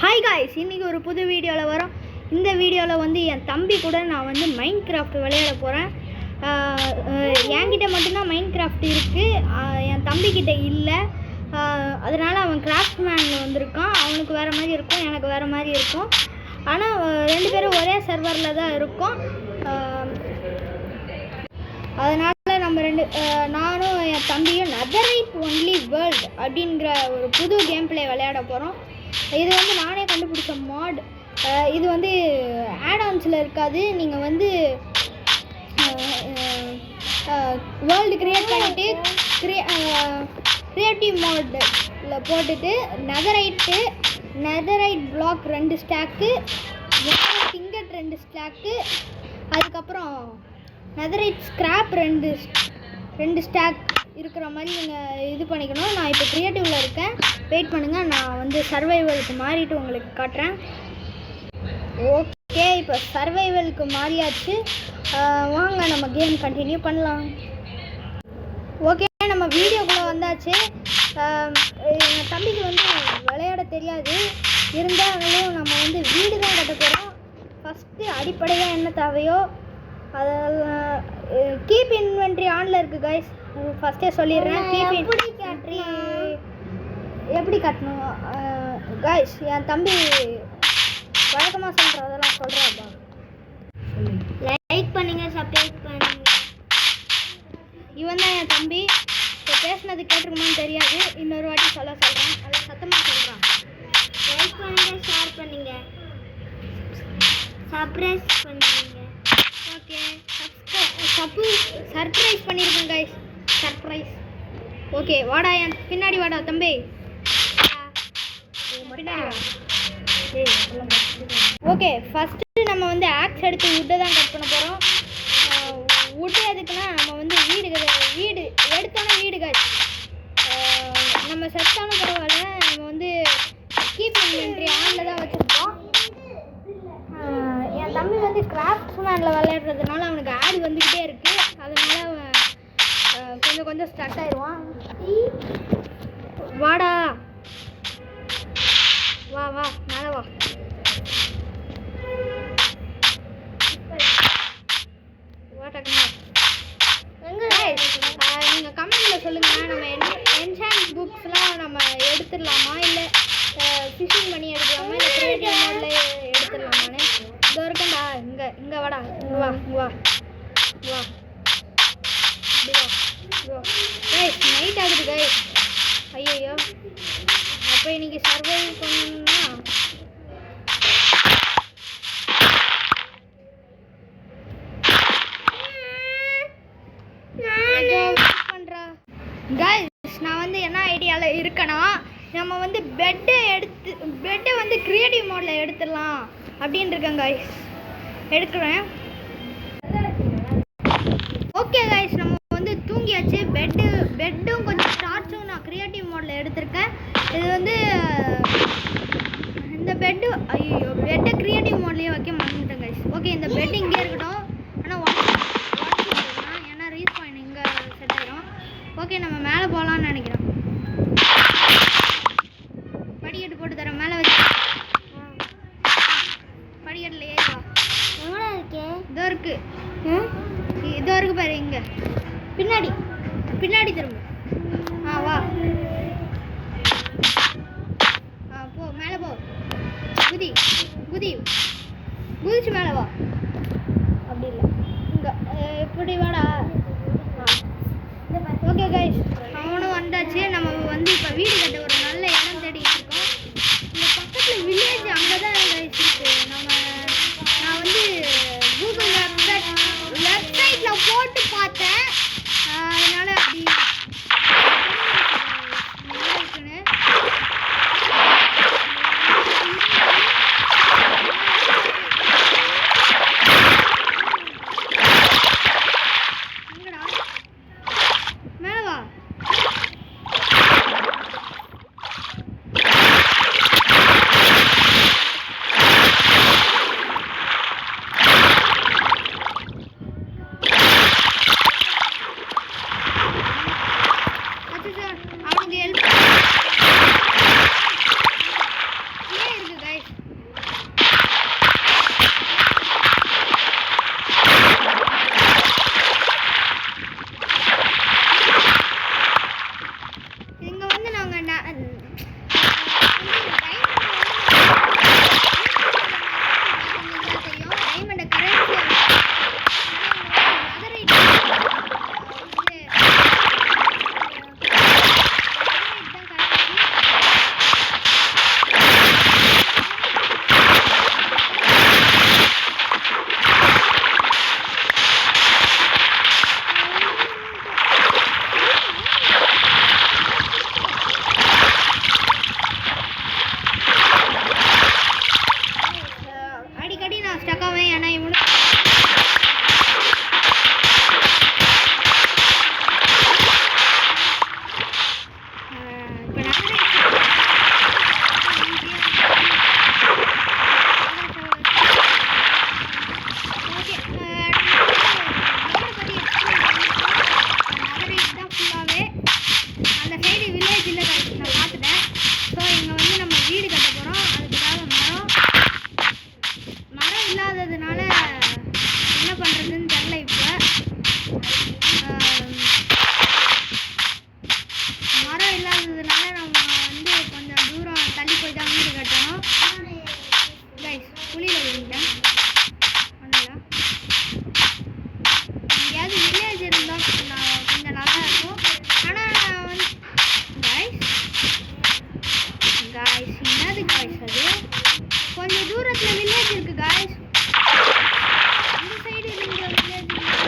Hi guys, இன்றைக்கி ஒரு புது வீடியோவில் வரோம். இந்த வீடியோவில் வந்து என் தம்பி கூட நான் வந்து மைண்ட் கிராஃப்ட் விளையாட போகிறேன். என்கிட்ட மட்டும்தான் மைண்ட் கிராஃப்ட் இருக்குது, என் தம்பிக்கிட்ட இல்லை. அதனால் அவன் கிராஃப்ட் மேனில் வந்திருக்கான். அவனுக்கு வேறு மாதிரி இருக்கும், எனக்கு வேறு மாதிரி இருக்கும். ஆனால் ரெண்டு பேரும் ஒரே சர்வரில் தான் இருக்கோம். அதனால் நம்ம நானும் என் தம்பியும் நெதரைட் ஒன்லி வேர்ல்டு அப்படிங்கிற ஒரு புது கேம் பிளே விளையாட போகிறோம். இது வந்து நானே கண்டுபிடிச்ச மாட். இது வந்து ஆட்-ஆன்ஸில் இருக்காது. நீங்கள் வந்து வேர்ல்டு க்ரியேட் பண்ணிவிட்டு க்ரியேட்டிவ் மோடில் போட்டுட்டு நெதரைட் பிளாக் 2 ஸ்டாக்கு, டிங்கட் 2 ஸ்டாக்கு, அதுக்கப்புறம் நெதரைட் ஸ்க்ராப் 2 ஸ்டாக் இருக்கிற மாதிரி நீங்கள் இது பண்ணிக்கணும். நான் இப்போ க்ரியேட்டிவில் இருக்கேன், வெயிட் பண்ணுங்கள். நான் வந்து சர்வைவலுக்கு மாறிட்டு உங்களுக்கு காட்டுறேன். ஓகே, இப்போ சர்வைவலுக்கு மாறியாச்சு. வாங்க நம்ம கேம் கண்டினியூ பண்ணலாம். ஓகே, நம்ம வீடியோக்குள்ளே வந்தாச்சு. எங்கள் தம்பிக்கு வந்து விளையாட தெரியாது, இருந்தாலும் நம்ம வந்து வீடு தான் கட்ட போகிறோம். ஃபஸ்ட்டு அடிப்படையாக என்ன தேவையோ அதெல்லாம் கீப் இன்வென்ட்ரி ஆனில் இருக்குது கைஸ். ஃபஸ்ட்டே சொல்லிடுறேன், கீப் இன்வென்ட்ரி எப்படி கட்டணும் கைஸ். என் தம்பி வழக்கமாக சொல்கிறேன், அதெல்லாம் சொல்கிறாப்பா. லைக் பண்ணுங்க, சப்ஸ்கிரைப் பண்ணுங்க. இவன் தான் என் தம்பி. இப்போ பேசுனது கேட்டிருக்குமான்னு தெரியாது, இன்னொரு வாட்டி சொல்கிறேன், அதை சத்தமாக சொல்கிறான். லைக் பண்ணுங்க, ஷேர் பண்ணுங்க, சப்ஸ்கிரைப் பண்ணுங்க. ஓகே, சர்ப்ரைஸ் பண்ணியிருக்கேன் கைஸ், சர்ப்ரைஸ். ஓகே, வாடா என் பின்னாடி வாடா தம்பி, பின்னாடி வா. ஓகே, ஃபஸ்ட்டு நம்ம வந்து ஆக்ஸ் எடுத்து வுட்டை தான் கட் பண்ண போகிறோம். வுட்டு எதுக்குன்னா நம்ம வந்து வீடு எடுத்தோன்னே வீடு கைஸ். நம்ம செத்தாலும் பரவாயில்ல, நம்ம வந்து கீப் இன்வென்ட்ரி ஆனில் தான் வச்சுருப்போம். என் தம்பி வந்து கிராஃப்ட் மேனில் விளையாடுறதுனால அவனுக்கு ஆடு வந்துக்கிட்டே இருக்குது. அதனால் அவன் கொஞ்சம் ஸ்டக் ஆயிடுவான். வாடா, வா வா, மேலே வா. நீங்கள் கமெண்டில் சொல்லுங்கள், நம்ம என்சாண்ட் புக்ஸ்லாம் நம்ம எடுத்துடலாமா, இல்லை ஃபிஷிங் பண்ணி எடுக்கலாமா, இல்லை கிரியேட்டிவ் மோடில் எடுத்துடலாமான்னு. இதோ இருக்கேன்டா, இங்கே வாடா, இங்கே வா, வா வா, கைஸ். நைட் ஆகுது கைஸ். ஐயோ, அப்போ இன்னைக்கு சர்வைவ் பண்ணணும்னா பண்ணுறா கைஸ். நான் வந்து என்ன ஐடியாவில் இருக்கேன்னா, நம்ம வந்து பெட்டை வந்து க்ரியேட்டிவ் மோடில் எடுத்துடலாம் அப்படின்னு இருக்கேன் கைஸ். எடுக்கிறேன். ஓகே கைஸ், நம்ம வந்து தூங்கியாச்சு. பெட்டும் கொஞ்சம் டார்ச்சும் நான் க்ரியேட்டிவ் மோடில் எடுத்திருக்கேன். இது வந்து இந்த பெட்டை க்ரியேட்டிவ் மோட்லேயே வைக்க மறந்துட்டேன் கைஸ். ஓகே, இந்த பெட் இங்கே இருக்கட்டும். ஆனால் ஏன்னா ரீச் பாயிண்ட் இங்கே செட் ஆகிடும். ஓகே, நம்ம மேலே போகலான்னு நினைக்கிறோம். படிக்கட்டு போட்டு தரேன், மேலே வச்சு. படிக்கட்டில் ஏறிவா. எவ்வளோ இருக்கு? இதோ இருக்கு, இதோ இருக்கு பாரு. இங்கே பின்னாடி திரும்ப. வா, போ, மேலே போ. குதிச்சு மேலே வா. அப்படி இல்லை, இங்கே இப்படி வாடா. ஓகே கைஸ், அவனும் வந்தாச்சு. நம்ம வந்து இப்போ வீடு கட்ட ஒரு நல்ல இடம் தேடிட்டு இருக்கோம். இந்த பக்கத்தில் வில்லேஜ் அங்கே தான் கைஸ் இருக்குது. நான் வந்து கூகுள் வெப்சைட்டில் போட்டு பார்த்தேன், அதனால் அப்படி இருக்குன்னு. மேலே வா. கட்டணும் கைஸ். குழியில் விழுந்தேன் ஒன்றும் எங்கேயாவது வில்லேஜ் இருந்தால் கொஞ்சம் நல்லா இருக்கும். ஆனால் வந்து காய்ஸ் என்னது காய்ஸ் அது கொஞ்சம் தூரத்தில் வில்லேஜ் இருக்குது காய்ஸ். இந்த சைடு இங்கே வில்லேஜ் இருக்குது.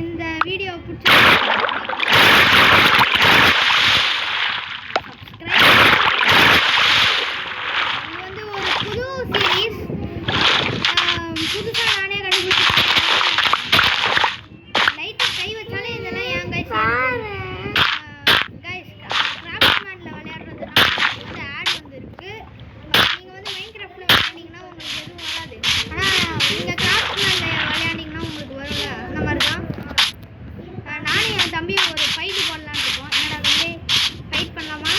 இந்த வீடியோ பிடிச்சிருந்தா சப்ஸ்கிரைப். இது வந்து ஒரு புது சீரீஸ், புதுசாக நானே கண்டுபிடிச்சிருக்கேன். லைட்டாக கை வச்சாலே இதெல்லாம் ஏன் கைஸ் கைஸ் கிராஃப்ட்மேனில் விளையாடுறதுனா வந்து ஆட் வந்து இருக்குது. நீங்கள் வந்து மைண்ட் கிராஃப்டில் விளையாண்டிங்கன்னா உங்களுக்கு எதுவும் வராது. ஆனால் நீங்கள் கிராஃப்ட்மேனில் விளையாண்டிங்கன்னா உங்களுக்கு வரும்ல, அந்த மாதிரி தான். நானும் என் தம்பி ஒரு ஃபைட்டு போடலான்னு இருக்கோம். என்னடா வந்து ஃபைட் பண்ணலாமா?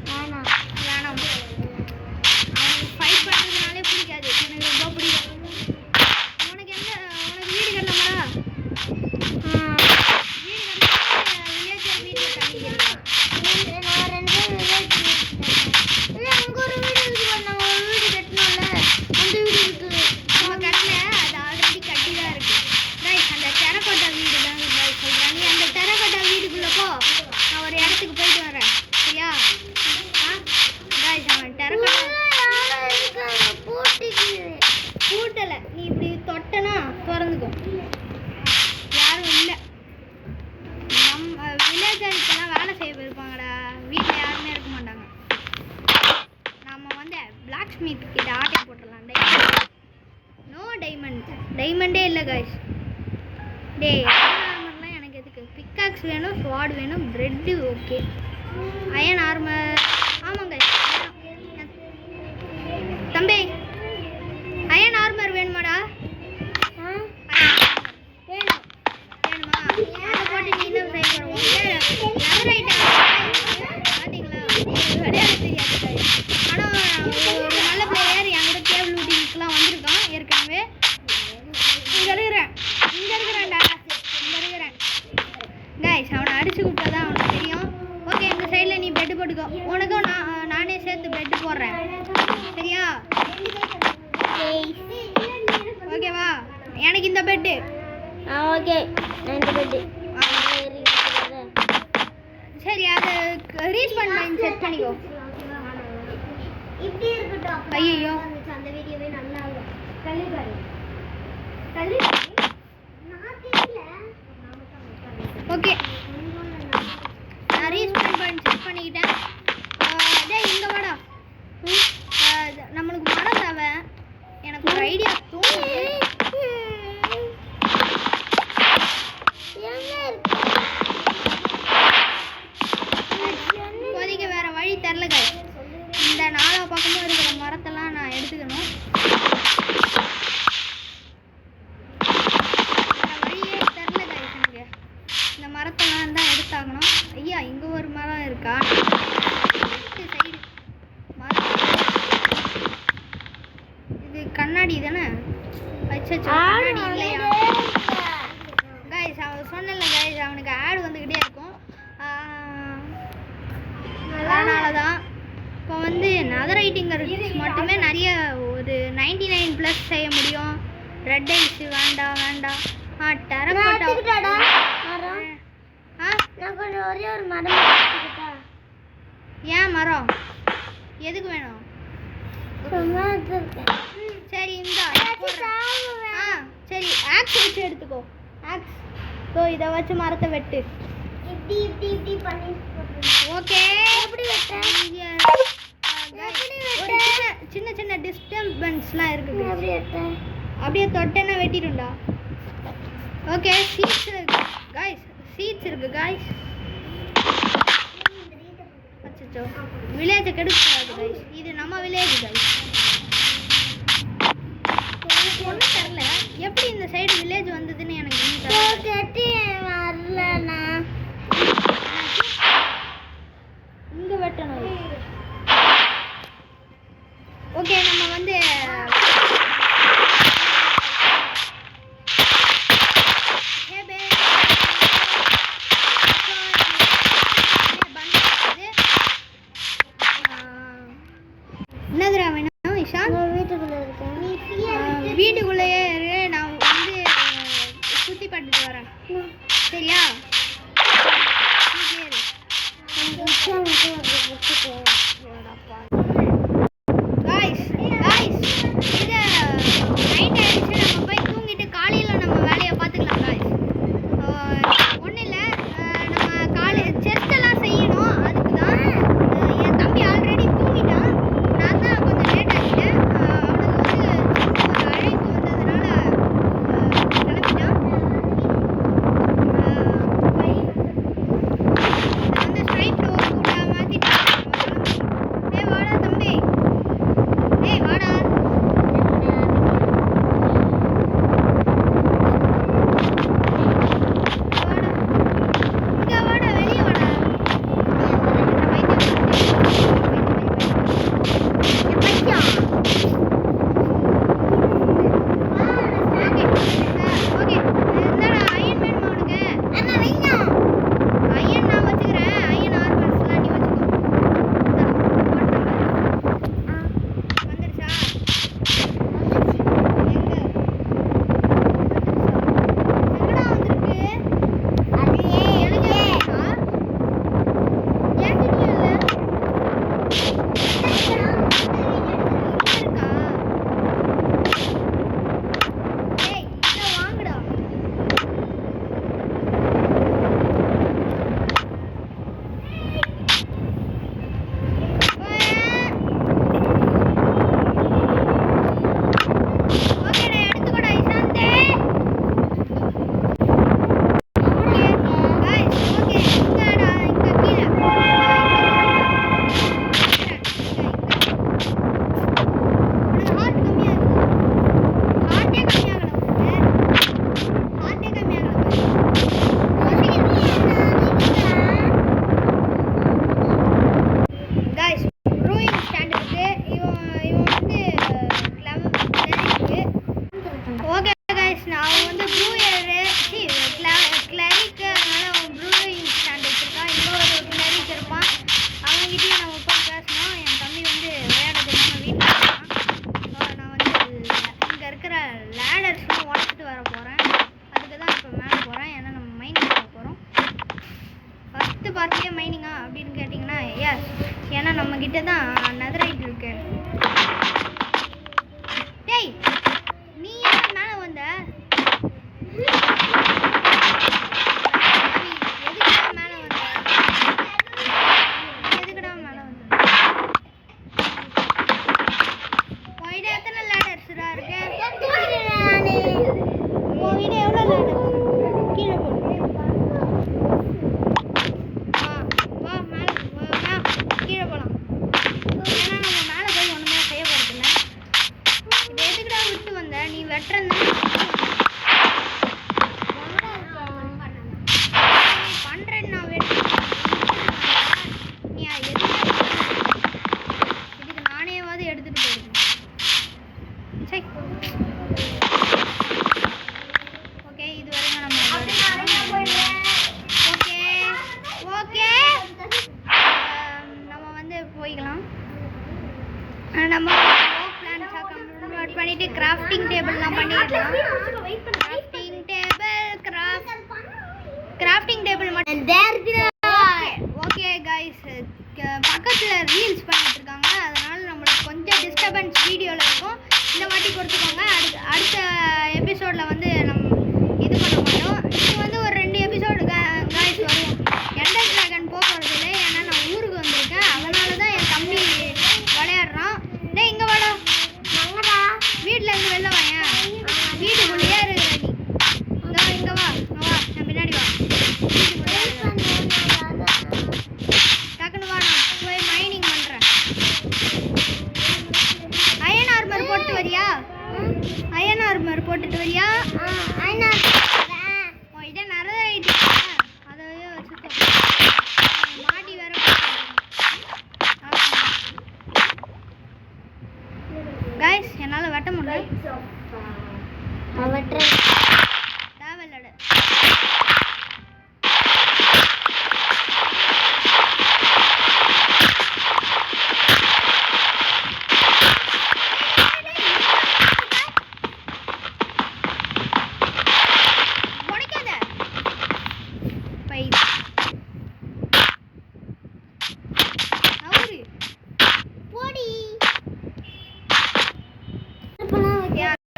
வேணாம். அவனுக்கு ஃபைட் பண்ணுறதுனாலே பிடிக்காது, எனக்கு ரொம்ப பிடிக்கும். உனக்கு வீடு கட்டலாமா? வீடு கட்டலாம். வில்லேஜர் வீட்டில் தங்கிக்கலாம். நான் 2 வில்லேஜ் இல்லை, அங்கே ஒரு வீடு இருக்குது. நாங்கள் ஒரு வீடு கட்டணும்ல, அந்த வீடு இருக்குது. நம்ம கட்டல, அது ஆல்ரெடி கட்டி தான் இருக்குது. அந்த டெரகோட்டா வீடு தான் சொல்கிறேன். நீ அந்த டெரகோட்டா வீடுக்குள்ளே போ, நான் ஒரு இடத்துக்கு போயிட்டு வரேன். சரியா? அவன் டெரகோட்டா பூட்டலை, நீ இப்படி தொட்டனா திறந்துக்கும். யாரும் இல்லை. நம்ம வில்லேஜர் இப்போலாம் வேலை செய்ய போயிருப்பாங்கடா, வீட்டில் யாருமே இருக்க மாட்டாங்க. நம்ம வந்து பிளாக் ஸ்மித் கிட்ட ஆட்டை போட்டுடலாம். நோ டைமண்டே இல்லை கைஸ். டேய் ஆர்மர்லாம் எனக்கு எதுக்கு? பிக்காக்ஸ் வேணும், ஸ்வாட் வேணும், ப்ரெட்டு ஓகே. அயன் ஆர்மர் ஆமாங்க தம்பி, அயன் ஆர்மர் வேணுமாடா? வேணுமா? அதை போட்டு நீ என்ன ட்ரை பண்ணுவோம்? பார்த்தீங்களா, விளையாட தெரியாது. ஆனால் ஒரு நல்ல பிளேயர் என்கிட்ட கேபிள் லூட்டிங்ஸ்லாம் வந்திருக்கான் ஏற்கனவே. இங்கே இருக்கிறேன்டா, இங்கே இருக்கிறேன் கைஸ். அவனை அடிச்சு கூப்பிட்டா தான் அவனுக்கு தெரியும். ஓகே, இந்த சைடில் நீ பெட்டு போட்டுக்கோ. உனக்கும் நானே சேர்த்து பெட்டு போடுறேன். சரியா? ஓகேவா? எனக்கு இந்த பெட்டு ஓகே. இந்த பெட்டு சரி, அதை ரீச் பண்ணி செட் பண்ணிக்கோ. இப்படி இருக்கட்டும். ஐயோ, அந்த வீடியோவே நல்லா ஓகே. நான் ரீஸ்பான் பண்ணி செக் பண்ணிக்கிட்டேன். இங்கே வாடா. நம்மளுக்கு மரம் தேவை. எனக்கு ஒரு ஐடியா தோணுது. இப்போதைக்கு வேற வழி தெரில கைஸ். இந்த 4 பக்கமும் இருக்கிற மரத்தெல்லாம் நான் எடுத்துக்கணும். வழியே தெரில கைஸ் எனக்கு. இந்த மரத்தெல்லாம் தான் எடுத்தாகணும். ஐயா, இங்கே ஒரு மரம் இருக்கா? சைடு மரம் இது கண்ணாடி தானே? அச்சோ, கண்ணாடி இல்லையா கைஸ்? அவன் சொன்னல கைஸ், அவனுக்கு ஆட் வந்துக்கிட்டே இருக்கும். அதனால தான் இப்போ வந்து நதர் ரைட்டிங்கர் மட்டுமே நிறைய ஒரு 99+ செய்ய முடியும். ரெட் ஐஸ் வேண்டாம். டெரகோட்டா ஒரே ஒரு மரம். ஏன் மரம் எதுக்கு வேணும்? சரி, சரி, ஆக்ஸ் வச்சு எடுத்துக்கோ. ஆக்ஸ். ஸோ இதை வச்சு மரத்தை வெட்டு. இப்படி பண்ணி ஓகே. எப்படி வெட்ட? சின்ன டிஸ்டர்பன்ஸ்லாம் இருக்குது. அப்படியே தொட்டேன்னா வெட்டிடும்டா. ஓகே, சீட்ஸ் இருக்கு காய்ஸ். அச்சோ வில்லேஜை கெடுக்கக்கூடாது கைஸ். இது நம்ம வில்லேஜ் கைஸ். ஒன்றும் தெரில எப்படி இந்த சைடு வில்லேஜ் வந்ததுன்னு எனக்கு வரலண்ணா. இங்கே வெட்டணும். ஓகே நம்ம வந்து என்னதுரா வேணும் இஷான்? வீட்டுக்குள்ளே இருக்கேன். வீட்டுக்குள்ளேயே இரு. நான் வந்து சுற்றி பார்த்துட்டு வரேன் சரியா? காய்ஸ் காய்ஸ் இது நைட் ஆயிடுச்சு. நம்ம போய் தூங்கிட்டு காலையில் நம்ம வேலையை பார்த்துக்கலாம் காய்ஸ். ஒன்றும் இல்லை, நம்ம செஸ்டெல்லாம் செய்யணும். அதுக்கு தான் என் தம்பி ஆல்ரெடி தூங்கிட்டான். நான் தான் கொஞ்சம் லேட் ஆகிட்டேன். அவனுக்கு வந்து ஒரு அழைப்பு வந்ததுனால கிளம்பிட்டான். வந்து ஸ்ட்ரைட் ரோடு கூட மாற்றிட்டான். ஏய் வாடா தம்பி, ஏய் வாடா. இங்கே வாடா, வெளியே வாடா. பார்த்தியே மைனிங்கா அப்படின்னு கேட்டிங்கன்னா எஸ், ஏன்னா நம்மக்கிட்ட தான் நெதரைட் இருக்கு. டேய் நீ ஏன் மேலே வந்த? எதுக்குடா மேலே வந்த? எதுக்குடா மேலே வந்த? உன்கிட்ட எத்தனை லேடர்ஸ்டா இருக்கு? உன்கிட்ட எவ்வளோ லேடர்ஸ்? கீழே போடு. கீழே போகலாம். ஏன்னா நம்ம மேலே போய் ஒன்றுமே செய்ய போகிறதில்ல. இது எதுக்குடா விட்டு வந்த? நீ வெட்டுறன்னு பண்ணுறேன்னு நான் வெட்டு. நீ எதுக்கு இதுக்கு நானேவாது எடுத்துகிட்டு போயிருக்கேன். சரி ஓகே, இது வரைக்கும் நம்ம ஓகே ஓகே போய்க்கலாம். நம்ம பிளான் பண்ணிட்டு கிராஃப்டிங் டேபிள்லாம் பண்ணிடலாம். கிராஃப்டிங் டேபிள் மட்டும் ஓகே கைஸ். பக்கத்தில் ரீல்ஸ் பண்ணிட்டு இருக்காங்க, அதனால நம்மளுக்கு கொஞ்சம் டிஸ்டர்பன்ஸ் வீடியோவில் இருக்கும். இந்த வாட்டி கொடுத்துக்கோங்க. அடுத்த எபிசோடில் வந்து நம்ம இது பண்ண மாட்டோம். இது வந்து ஒரு 2 எபிசோடு கைஸ் வரும். எண்டர் டிராகன் போக போகிறது இல்லை, ஏன்னா நான் ஊருக்கு வந்திருக்கேன். அதனால தான் என் தம்பி விளையாடுறான். டேய் இங்கே வாடா, வீட்டில் இருந்து வெளில வாயேன். வீட்டுக்குள்ளேயே இருக்கிற நீ இங்கே வா, என் பின்னாடி வா. டக்குன்னு வா. போட்டுட்டு வரியா? இதை நிறைய ஐடியா அதையே வச்சுக்கோ. மாடி வேற கைஸ், என்னால் வெட்ட முடியல. தேவையில்லட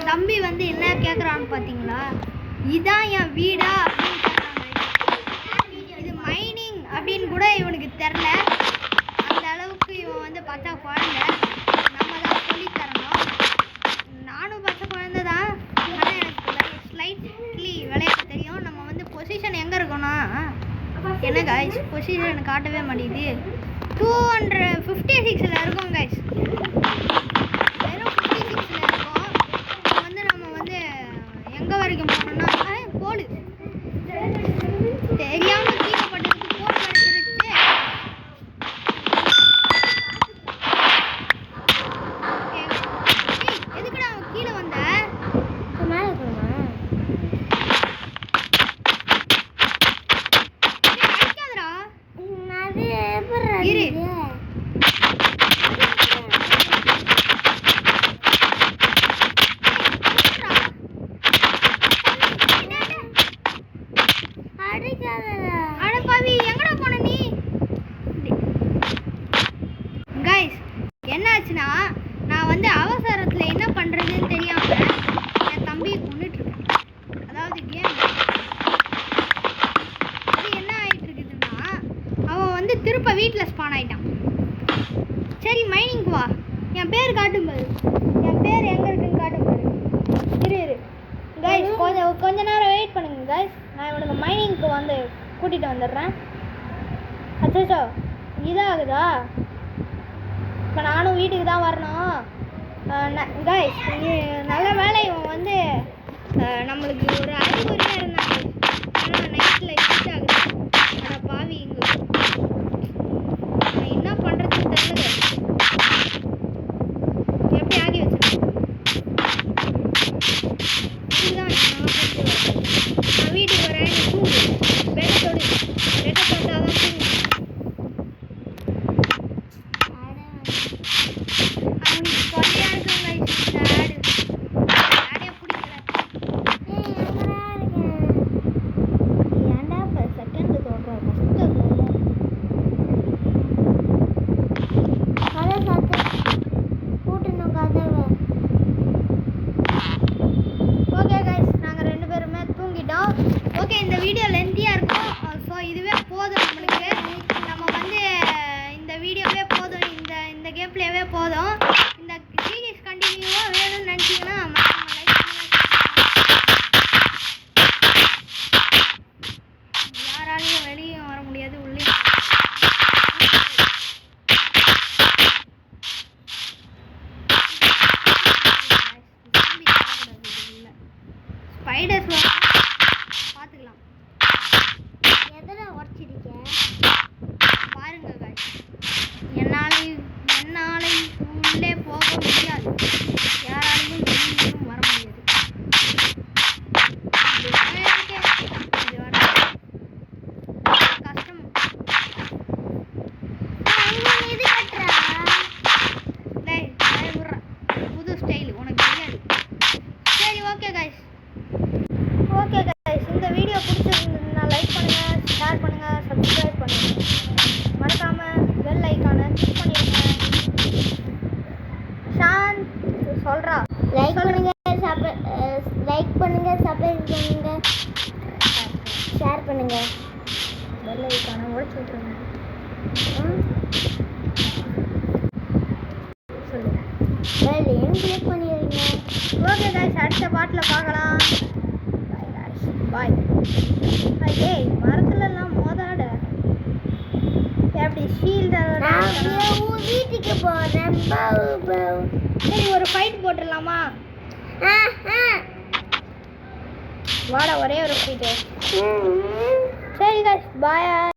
தம்பி வந்து என்ன கேட்குறான்னு பார்த்தீங்களா? இதான் என் வீடா அப்படின்னு கேட்குறாங்க. இது மைனிங் அப்படின்னு கூட இவனுக்கு தெரில. அந்த அளவுக்கு இவன் வந்து பச்சை குழந்தை. நம்ம தான் சொல்லி தரணும். நானும் பச்சை குழந்தை தான். ஆனால் எனக்கு ஸ்லைட்லி விளையாட தெரியும். நம்ம வந்து பொசிஷன் எங்கே இருக்கோன்னா, என்ன கைஸ் பொசிஷன் காட்டவே மாட்டேங்குது. 256 இருக்கும் கைஸ். எங்கே வரைக்கும் போனோம்னா கோல் தெரியாமல் கீழே பட்டதுக்கு கோல் கிடச்சிருச்சு. எதுக்குடா கீழே வந்த? அடிக்காதடா இரு. என்னாச்சுன்னா, நான் வந்து அவசரத்தில் என்ன பண்ணுறதுன்னு தெரியாமல் என் தம்பியை கொண்டுட்ருக்கேன். அதாவது கேம் அது என்ன ஆகிட்டு இருக்குதுன்னா, அவன் வந்து திருப்ப வீட்டில் ஸ்பான் ஆகிட்டான். சரி மைனிங்க்கு வா, என் பேர் காட்டும் பாரு. என் பேர் எங்கே இருக்குன்னு காட்டும் பாரு. இரு கைஸ், கொஞ்ச நேரம் வெயிட் பண்ணுங்க கைஸ். நான் இவனுக்கு மைனிங்க்கு வந்து கூட்டிகிட்டு வந்துடுறேன். அச்சோ இதாகுதா? இப்போ நானும் வீட்டுக்கு தான் வரணும் கைஸ். நல்ல வேலை இவன் வந்து நம்மளுக்கு ஒரு அறிகுறியாக இருந்தாங்க. ஆனால் நைட்டில் ஹீட் ஆகுது. ஆனால் பாவி இங்கே என்ன பண்ணுறதுன்னு தெரியல. எப்படி ஆகி வச்சிருக்கேன் இதுதான். நான் வீட்டுக்கு வரேன், நீ தூங்கு. பெட்டை தொடு. பெட்டை தொட்டால் தான் தூங்கு. ஓகே, இந்த வீடியோ லென்த்தியாக இருக்கும். ஸோ இதுவே போதும் நம்மளுக்கு. நம்ம வந்து இந்த வீடியோவே போதும், இந்த கேம் பிளேவே போதும். இந்த சீரீஸ் கண்டினியூவாக வேணும்னு நினச்சிங்கன்னா யாராலையும் வெளியே வர முடியாது, உள்ளே ஸ்பைடர்ஸ் பார்த்துக்கலாம். எதில் உடச்சிருக்கேன் பாருங்க guys. என்னால் உள்ளே போக முடியாது. யாராலையும் வெளியும் வர முடியாது. கஷ்டம். இது கட்டுறா புது ஸ்டைல் உனக்கு தெரியாது. சரி ஓகே கைஸ். இந்த வீடியோ பிடிச்சிருந்ததுன்னா லைக் பண்ணுங்கள், ஷேர் பண்ணுங்கள், சப்ஸ்கிரைப் பண்ணுங்கள். மறக்காமல் பெல் ஐக்கானை கிளிக் பண்ணிடுங்க. ஷாந்த் சொல்கிறா லைக் பண்ணுங்கள், சப்ஸ்கிரைப் பண்ணுங்கள், ஷேர் பண்ணுங்கள். பெல் ஐக்கானை உடச்சி விட்ருங்க. சொல்லுங்கள், பெல்லையும் கிளிக் பண்ணிடுங்க. ஓகே கைஸ், அடுத்த பாட்டில் பார்க்கலாம். பாய். ஏய் மரத்துலலாம் மோதாட எப்படி ஷீல்டு வீட்டுக்கு போகிறேன். சரி ஒரு ஃபைட் போட்டுடலாமா? வாடா ஒரே ஒரு ஃப்ரீ டைம். சரி guys, bye.